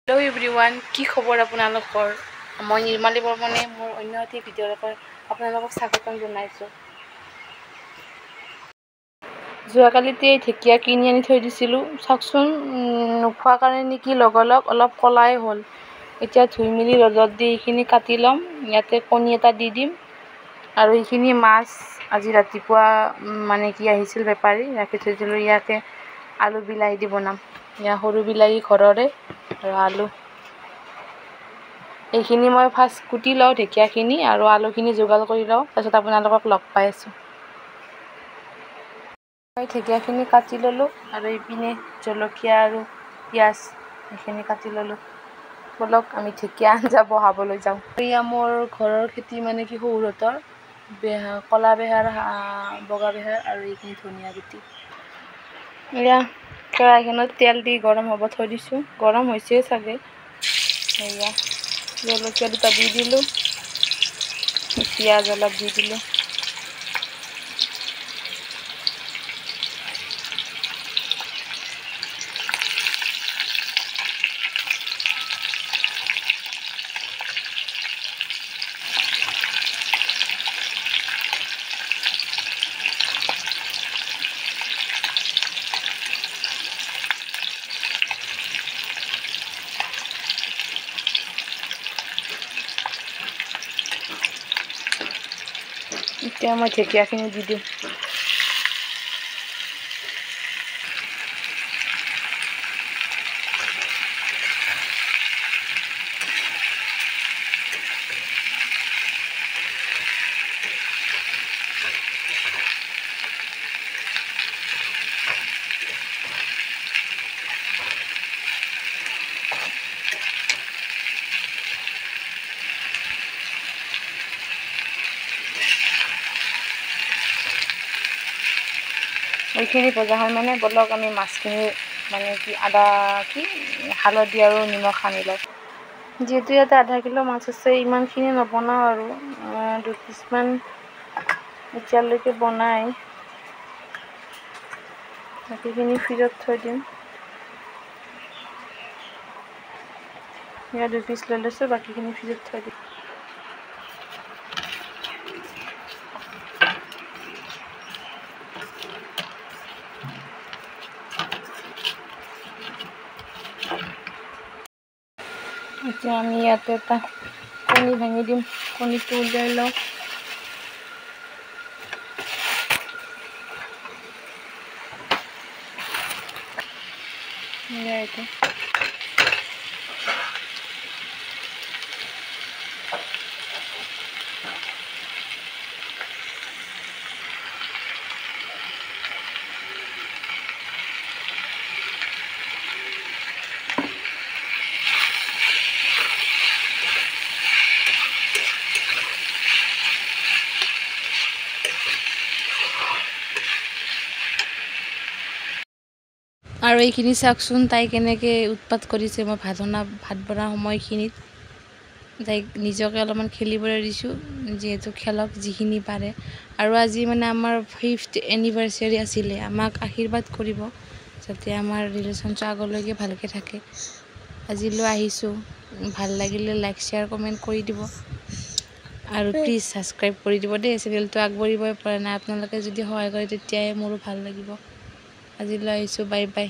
Hello everyone की खबर আপোনালোকৰ মই নিৰ্মালী বৰ্মনে মোৰ অন্য এটি ভিডিঅ'লৈ আপোনালোকক স্বাগতম জনাইছো। যোৱাকালিতে ঢেকীয়া কিনি আনি থৈ দিছিলোঁ, চাওকচোন নোখোৱা কাৰণে নেকি লগ অলপ কলাই হ'ল। এতিয়া ধুই মেলি ৰ'দত দি এইখিনি কাটি ল'ম। ইয়াতে কণী এটা দি দিম আৰু এইখিনি মাছ আজি ৰাতিপুৱা মানে কি আহিছিল বেপাৰী, ৰাখি থৈ দিলোঁ। ইয়াকে আলু বিলাহী দি বনাম। ইয়া সৰু বিলাহী ঘৰৰে আৰু আলু। এইখিনি মই ফাৰ্ষ্ট কুটি লওঁ ঢেকীয়াখিনি আৰু আলুখিনি যোগাৰ কৰি লওঁ, তাৰপিছত আপোনালোকক লগ পাই আছোঁ। মই ঢেকীয়াখিনি কাটি ল'লোঁ আৰু এইপিনে জলকীয়া আৰু পিঁয়াজ এইখিনি কাটি ল'লোঁ। ব'লক আমি ঢেকীয়া আঞ্জা বহাবলৈ যাওঁ। এয়া মোৰ ঘৰৰ খেতি মানে কি শহুৰহঁতৰ কলা বেহাৰ, বগা বেহাৰ আৰু এইখিনি ধনিয়া গুটি। এয়া কেৰাহীখনত তেল দি গৰম হ'ব থৈ দিছোঁ, গৰম হৈছে চাগে। এয়া জলকীয়া দুটা দি দিলোঁ, পিঁয়াজ অলপ দি দিলোঁ। এতিয়া মই ঢেকীয়াখিনি দি দিওঁ। এইখিনি ভজা হয় মানে ব'লক আমি মাছখিনি মানে কি হালধি আৰু নিমখ সানি লওঁ। যিহেতু ইয়াতে আধা কিলো মাছ আছে, ইমানখিনি নবনাওঁ আৰু 2 পিচমান এতিয়ালৈকে বনাই, বাকীখিনি ফ্ৰিজত থৈ দিম। ইয়াত 2 পিচ লৈ লৈছোঁ, বাকীখিনি ফ্ৰিজত থৈ দিম। এতিয়া আমি ইয়াতে এটা কণী ভাঙি দিম, কণীটো উলিয়াই লওঁ। এইটো আৰু এইখিনি চাওকচোন তাই কেনেকৈ উৎপাত কৰিছে। মই ভাত বনোৱা সময়খিনিত তাইক নিজকে অলপমান খেলিবলৈ দিছোঁ, যিহেতু খেলক যিখিনি পাৰে। আৰু আজি মানে আমাৰ 5th এনিভাৰ্চাৰী আছিলে। আমাক আশীৰ্বাদ কৰিব যাতে আমাৰ ৰিলেশ্যনটো আগলৈকে ভালকৈ থাকে। আজিলৈ আহিছোঁ। ভাল লাগিলে লাইক, শ্বেয়াৰ, কমেণ্ট কৰি দিব আৰু প্লিজ ছাবস্ক্ৰাইব কৰি দিব দেই। চেনেলটো আগবাঢ়িবই পৰা নাই, আপোনালোকে যদি সহায় কৰে তেতিয়াহে মোৰো ভাল লাগিব। আজিলৈ আহিছোঁ, বাই বাই।